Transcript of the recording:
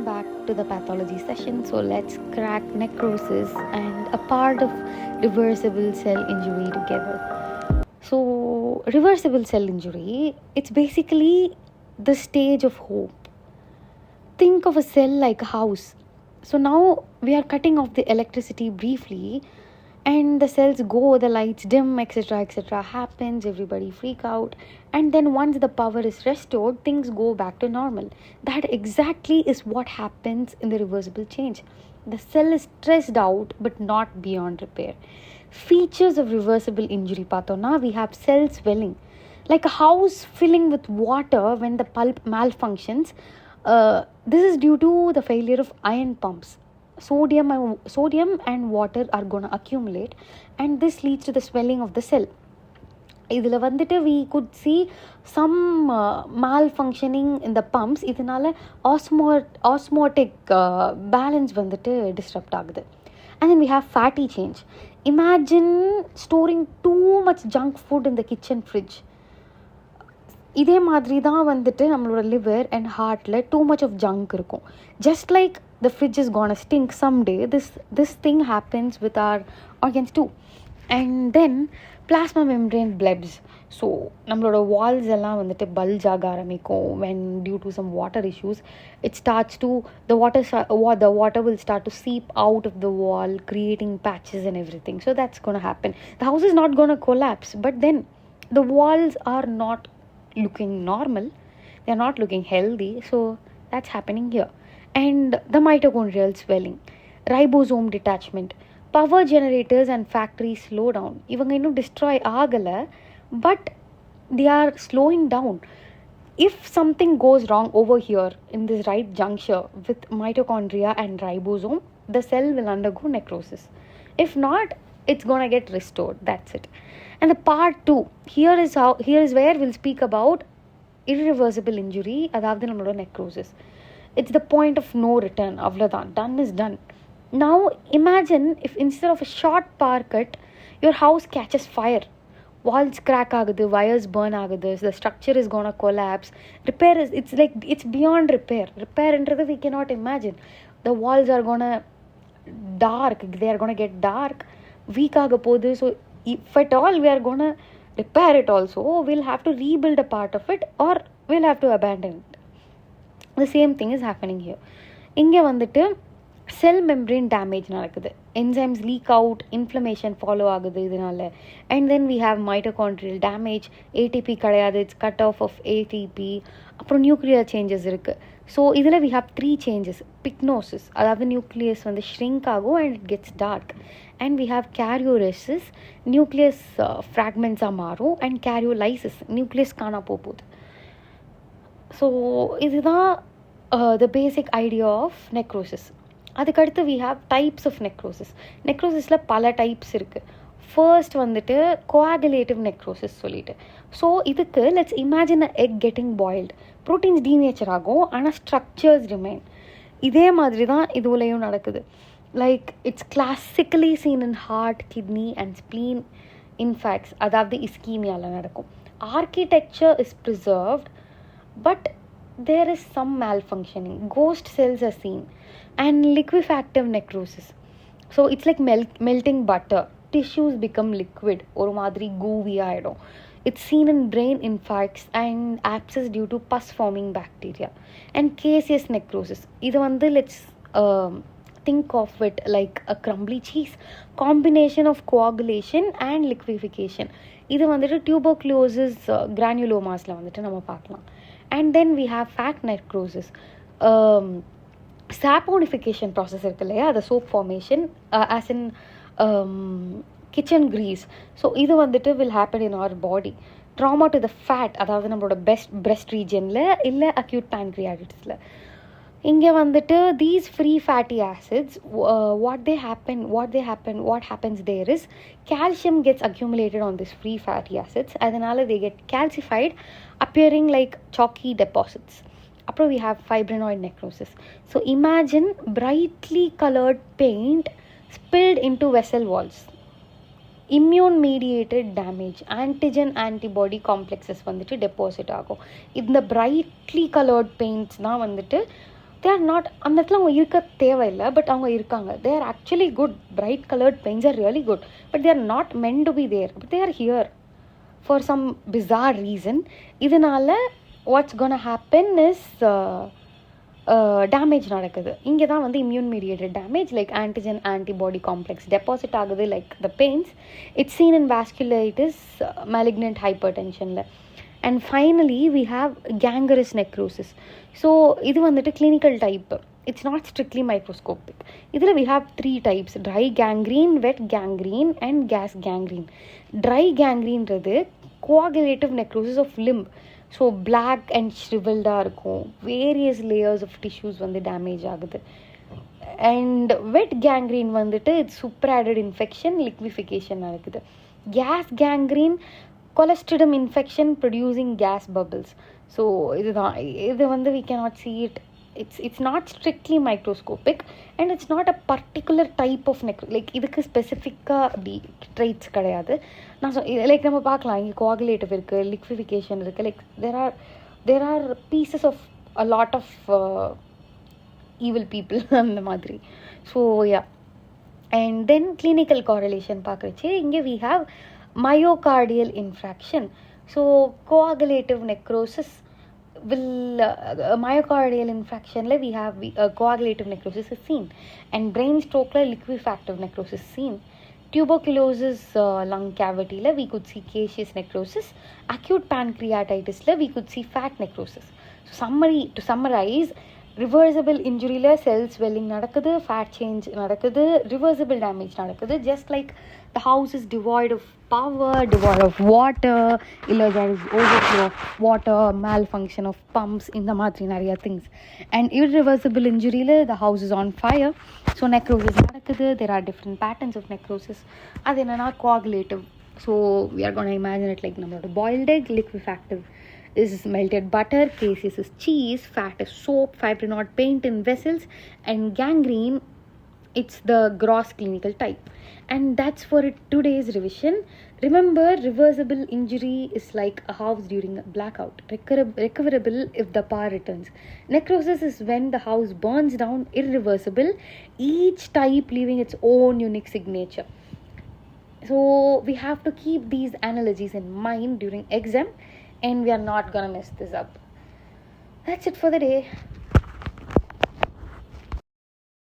back to the pathology session. So let's crack necrosis and a part of reversible cell injury together. So reversible cell injury, it's basically the stage of hope. Think of a cell like a house. So now we are cutting off the electricity briefly, and the cells go, the lights dim, etc. happens, everybody freak out, and then once the power is restored, things go back to normal. That exactly is what happens in the reversible change. The cell is stressed out but not beyond repair. Features of reversible injury pathona: we have cell swelling, like a house filling with water when the pulp malfunctions. This is due to the failure of iron pumps. Sodium and water are going to accumulate, and this leads to the swelling of the cell. இதில் வந்துட்டு we could see some malfunctioning in the pumps. இதனால osmotic balance வந்துட்டு disrupt ஆகுது. And then we have fatty change. Imagine storing too much junk food in the kitchen fridge. இதே மாதிரி தான் வந்துட்டு நம்மளோட liver and heartல too much of junk இருக்கும். Just like the fridge is gonna stink someday, this thing happens with our organs too. And then plasma membrane blebs. So நம்மளோட walls எல்லாம் வந்துட்டு bulge ஆக ஆரம்பிக்கும் when due to some water issues. It starts to the water will start to seep out of the wall, creating patches and everything. So that's going to happen. The house is not going to collapse, but then the walls are not looking normal, they are not looking healthy. So that's happening here. And the mitochondrial swelling, ribosome detachment, power generators and factories slow down. Ivanga innum destroy agala, but they are slowing down. If something goes wrong over here in this right juncture with mitochondria and ribosome, the cell will undergo necrosis. If not, it's going to get restored. That's it. And the part 2, here is where we'll speak about irreversible injury, adavadhu nammaloda necrosis. It's the point of no return. Avladhan, done is done. Now imagine if instead of a short power cut, your house catches fire, walls crack agudhu, wires burn agudhu, the structure is going to collapse. Repair is, it's beyond repair endradhu we cannot imagine. The walls are going to they are going to get dark, weak aga podhu. So if at all we are going to repair it also, we'll have to rebuild a part of it, or we'll have to abandon it. The same thing is happening here. இங்கே வந்துட்டு cell membrane damage நடக்குது, enzymes leak out, inflammation follow ஆகுது இதனால. And then we have mitochondrial damage, ATP கிடையாது, it's cut off ATP. அப்புறம் nuclear changes இருக்குது. So இதில் we have 3 changes. Pyknosis, அதாவது நியூக்ளியஸ் வந்து ஷ்ரிங்க் ஆகும் and it gets dark. And we have karyorrhexis, nucleus ஃப்ராக்மெண்ட்ஸாக மாறும். அண்ட் கேரியோலைசிஸ், நியூக்ளியஸ் காணா போகுது. ஸோ இதுதான் the basic idea of necrosis. அதுக்கடுத்து we have types of necrosis. நெக்ரோசிஸில் பல டைப்ஸ் இருக்குது. ஃபர்ஸ்ட் வந்துட்டு coagulative necrosis சொல்லிட்டு. ஸோ இதுக்கு let's imagine a egg getting boiled. Proteins denature ஆகும், ஆனால் ஸ்ட்ரக்சர்ஸ் ரிமைன். இதே மாதிரி தான் இதுலையும் நடக்குது. Like it's classically seen in heart, kidney and spleen infarcts, அதாவது இஸ்கீமியாவில் நடக்கும். Architecture is preserved, but there is some malfunctioning. Ghost cells are seen. And liquefactive necrosis, so it's like melting butter. Tissues become liquid, ஒரு மாதிரி gooey ஆகிடும். It's seen in brain infarcts and abscess due to pus forming bacteria. And caseous necrosis, இது வந்து let's think of it like a crumbly cheese, combination of coagulation and liquefaction. இது வந்துட்டு tuberculosis granulomasல வந்துட்டு நம்ம பார்க்கலாம். And then we have fat necrosis. Saponification process இருக்கு இல்லையா, the soap formation as in kitchen grease. So இது வந்துட்டு will happen in our body. Trauma to the fat, அதாவது நம்மளோட breast regionல இல்லை acute pancreatitisல. இங்கே வந்துட்டு these free fatty acids, what happens there is calcium gets accumulated on these free fatty acids. அதனால they get calcified, appearing like chalky deposits. அப்புறம் we have fibrinoid necrosis. So imagine brightly colored paint spilled into vessel walls. Immune mediated damage, antigen antibody complexes வந்துட்டு deposit ஆகும். இந்த brightly colored paints தான் வந்துட்டு they are not, அந்த இடத்துல அவங்க இருக்க தேவையில்லை, பட் அவங்க இருக்காங்க. They are actually good. Bright colored paints are really good, but they are not meant to be there, but they are here for some bizarre reason. இதனால what's gonna happen is damage நடக்குது. இங்கே தான் வந்து immune mediated damage like antigen antibody complex deposit ஆகுது. Like the pains it's seen in vasculitis, malignant hypertensionல. And finally we have gangrenous necrosis. So இது வந்துட்டு clinical type. It's not strictly microscopic. இதில் we have 3 types: dry gangrene, wet gangrene and gas gangrene. Dry கேங்க்ரீன்றது coagulative necrosis of limb. So black and ஷ்ரிவல்டாக இருக்கும், various layers of tissues வந்து damage ஆகுது. And wet gangrene வந்துட்டு it's superadded infection, liquefaction நடக்குது. Gas gangrene clostridium infection producing gas bubbles. So இதுதான், இது வந்து we cannot see it. It's not strictly microscopic and it's not a particular type of like இதுக்கு ஸ்பெசிஃபிக்காக அப்படி traits கிடையாது. நான் லைக் நம்ம பார்க்கலாம், இங்கே கோஆகுலேட்டிவ் இருக்குது, லிக்விஃபிகேஷன் இருக்குது, like there are pieces of a lot of evil people அந்த மாதிரி. So yeah, and then clinical correlation பார்க்குறச்சு இங்கே we have myocardial infarction. So coagulative necrosis will myocardial infarction la we have coagulative necrosis is seen, and brain stroke la liquefactive necrosis seen. Tuberculosis lung cavity la we could see caseous necrosis. Acute pancreatitis la we could see fat necrosis. So to summarize, reversible இன்ஜுரியில் cell swelling நடக்குது, fat change நடக்குது, reversible damage நடக்குது. Just like the house is devoid of power, devoid of water, இல்லை there is overflow of water, malfunction of pumps, இந்த மாதிரி நிறையா things. And irreversible இன்ஜுரியில் the house is on fire. So necrosis நடக்குது. There are different patterns of necrosis. அது என்னென்னா coagulative. So we are gonna imagine it like நம்மளோட boiled egg. லிக்விஃபேக்டிவ் is melted butter, caseous is cheese, fat is soap, fibrinode paint in vessels, and gangrene, it's the gross clinical type. And that's for today's revision. Remember, reversible injury is like a house during a blackout, recoverable if the power returns. Necrosis is when the house burns down, irreversible, each type leaving its own unique signature. So we have to keep these analogies in mind during exam, and we are not gonna mess this up. That's it for the day.